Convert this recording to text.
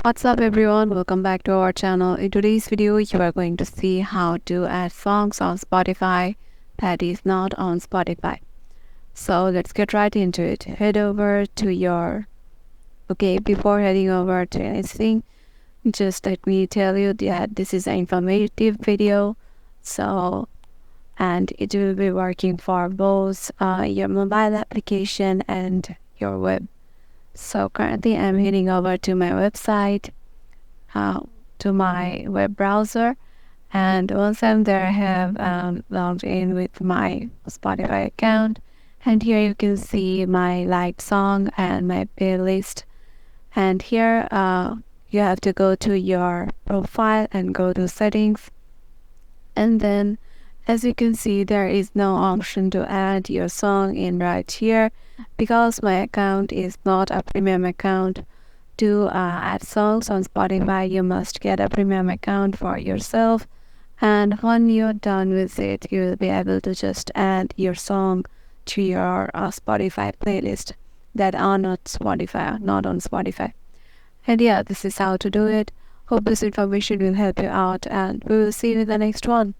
What's up everyone, welcome back to our channel. In today's video you are going to see how to add songs on Spotify that is not on Spotify. So let's get right into it. Head over to your before heading over to anything, just let me tell you that this is an informative video, and it will be working for both your mobile application and your web. So currently I'm heading over to my website, to my web browser, and once I'm there I have logged in with my Spotify account, and here you can see my liked song and my playlist. And here you have to go to your profile and go to settings, and then as you can see there is no option to add your song in right here because my account is not a premium account. To add songs on Spotify you must get a premium account for yourself, and when you're done with it you will be able to just add your song to your Spotify playlist that are not on Spotify. And yeah, this is how to do it. Hope this information will help you out, and we will see you in the next one.